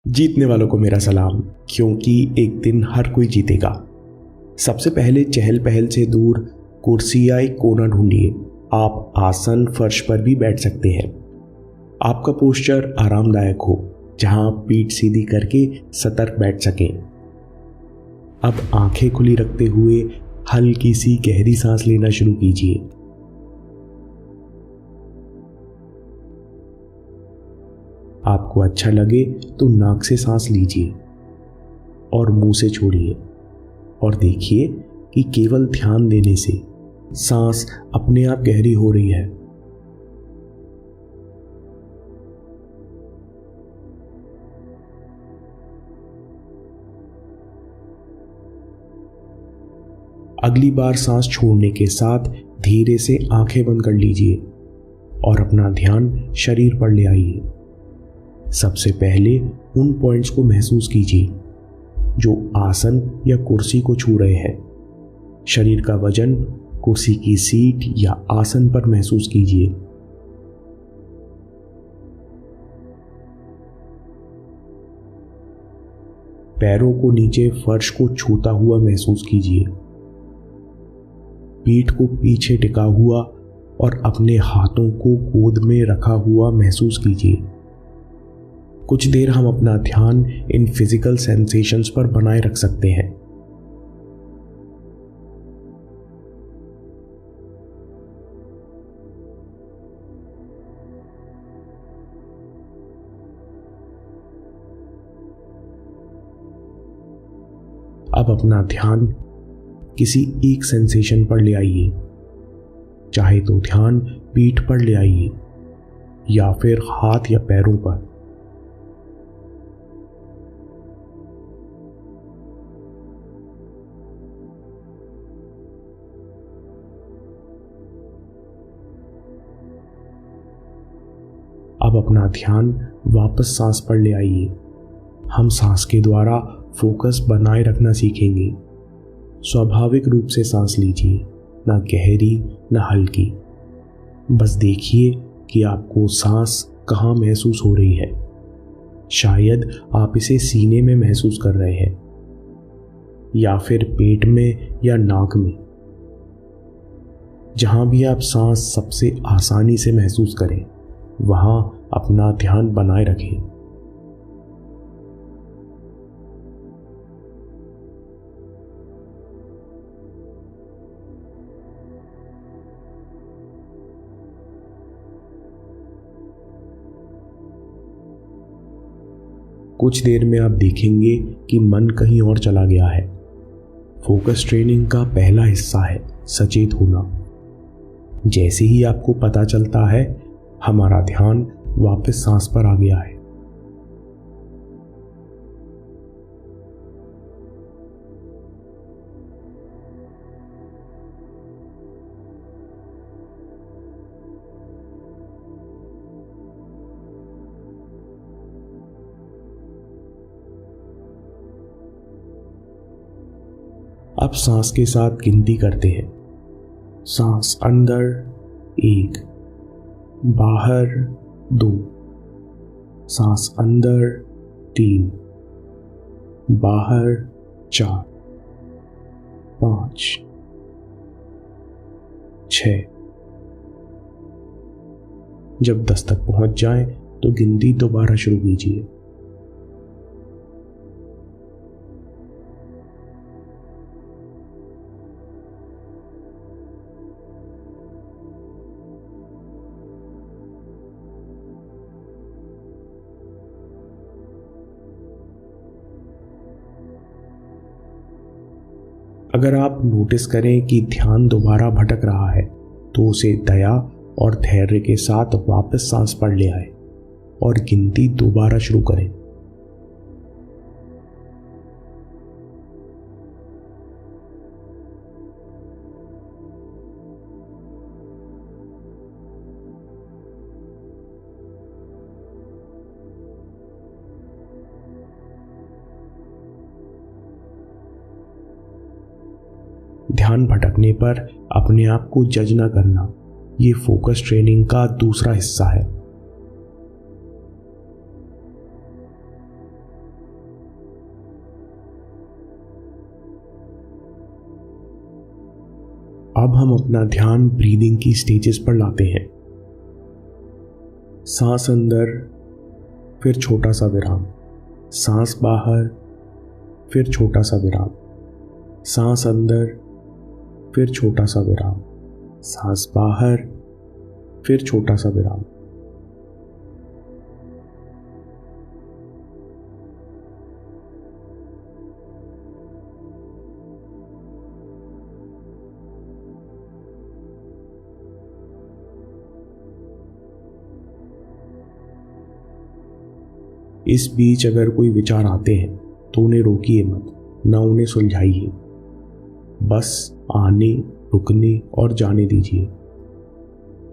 जीतने वालों को मेरा सलाम, क्योंकि एक दिन हर कोई जीतेगा। सबसे पहले चहल पहल से दूर कुर्सी या एक कोना ढूंढिए। आप आसन फर्श पर भी बैठ सकते हैं। आपका पोस्चर आरामदायक हो, जहां आप पीठ सीधी करके सतर्क बैठ सकें। अब आंखें खुली रखते हुए हल्की सी गहरी सांस लेना शुरू कीजिए। आपको अच्छा लगे तो नाक से सांस लीजिए और मुंह से छोड़िए, और देखिए कि केवल ध्यान देने से सांस अपने आप गहरी हो रही है। अगली बार सांस छोड़ने के साथ धीरे से आंखें बंद कर लीजिए और अपना ध्यान शरीर पर ले आइए। सबसे पहले उन पॉइंट्स को महसूस कीजिए जो आसन या कुर्सी को छू रहे हैं। शरीर का वजन कुर्सी की सीट या आसन पर महसूस कीजिए। पैरों को नीचे फर्श को छूता हुआ महसूस कीजिए। पीठ को पीछे टिका हुआ और अपने हाथों को गोद में रखा हुआ महसूस कीजिए। कुछ देर हम अपना ध्यान इन फिजिकल सेंसेशंस पर बनाए रख सकते हैं। अब अपना ध्यान किसी एक सेंसेशन पर ले आइए। चाहे तो ध्यान पीठ पर ले आइए या फिर हाथ या पैरों पर। अब अपना ध्यान वापस सांस पर ले आइए। हम सांस के द्वारा फोकस बनाए रखना सीखेंगे। स्वाभाविक रूप से सांस लीजिए, ना गहरी ना हल्की। बस देखिए कि आपको सांस कहाँ महसूस हो रही है। शायद आप इसे सीने में महसूस कर रहे हैं, या फिर पेट में या नाक में। जहां भी आप सांस सबसे आसानी से महसूस करें, वहां अपना ध्यान बनाए रखें। कुछ देर में आप देखेंगे कि मन कहीं और चला गया है। फोकस ट्रेनिंग का पहला हिस्सा है सचेत होना। जैसे ही आपको पता चलता है हमारा ध्यान वापस सांस पर आ गया है, अब सांस के साथ गिनती करते हैं। सांस अंदर 1, बाहर 2, सांस अंदर 3, बाहर 4, 5, 6। जब 10 तक पहुंच जाए तो गिनती दोबारा शुरू कीजिए। अगर आप नोटिस करें कि ध्यान दोबारा भटक रहा है, तो उसे दया और धैर्य के साथ वापस सांस पर ले आए और गिनती दोबारा शुरू करें। ध्यान भटकने पर अपने आप को जज न करना, ये फोकस ट्रेनिंग का दूसरा हिस्सा है। हम अपना ध्यान ब्रीदिंग की स्टेजेस पर लाते हैं। सांस अंदर, फिर छोटा सा विराम, सांस बाहर, फिर छोटा सा विराम, सांस अंदर, फिर छोटा सा विराम, सांस बाहर, फिर छोटा सा विराम। इस बीच अगर कोई विचार आते हैं तो उन्हें रोकिए मत, ना उन्हें सुलझाइए, बस आने, रुकने और जाने दीजिए।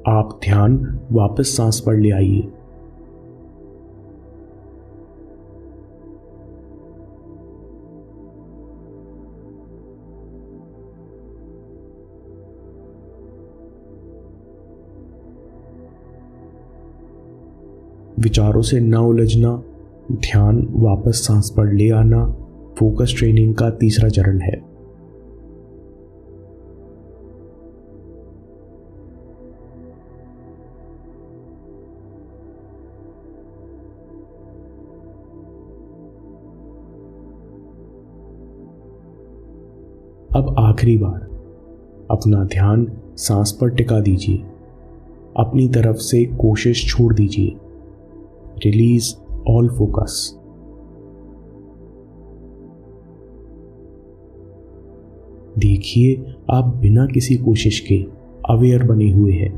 आप ध्यान वापस सांस पर ले आइए। विचारों से न उलझना, ध्यान वापस सांस पर ले आना फोकस ट्रेनिंग का तीसरा चरण है। अब आखिरी बार अपना ध्यान सांस पर टिका दीजिए। अपनी तरफ से कोशिश छोड़ दीजिए। Release all focus. देखिए, आप बिना किसी कोशिश के अवेयर बने हुए हैं।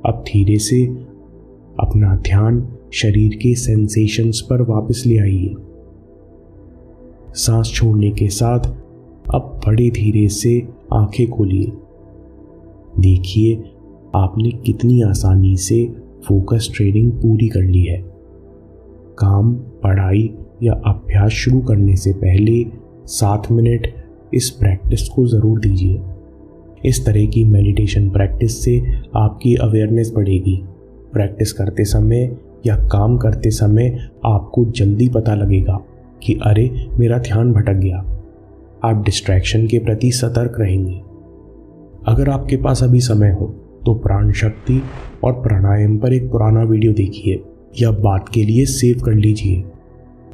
अब धीरे से अपना ध्यान शरीर के सेंसेशंस पर वापस ले आइए। सांस छोड़ने के साथ अब बड़े धीरे से आंखें खोलिए। देखिए, आपने कितनी आसानी से फोकस ट्रेनिंग पूरी कर ली है। काम, पढ़ाई या अभ्यास शुरू करने से पहले 7 मिनट इस प्रैक्टिस को ज़रूर दीजिए। इस तरह की मेडिटेशन प्रैक्टिस से आपकी अवेयरनेस बढ़ेगी। प्रैक्टिस करते समय या काम करते समय आपको जल्दी पता लगेगा कि अरे, मेरा ध्यान भटक गया। आप डिस्ट्रैक्शन के प्रति सतर्क रहेंगे। अगर आपके पास अभी समय हो तो प्राण शक्ति और प्राणायाम पर एक पुराना वीडियो देखिए या बात के लिए सेव कर लीजिए,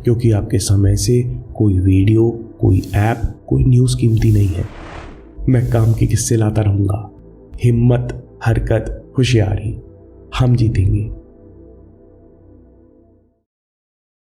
क्योंकि आपके समय से कोई वीडियो, कोई ऐप, कोई न्यूज़ कीमती नहीं है। मैं काम के किस्से लाता रहूँगा। हिम्मत, हरकत, होशियारी, हम जीतेंगे।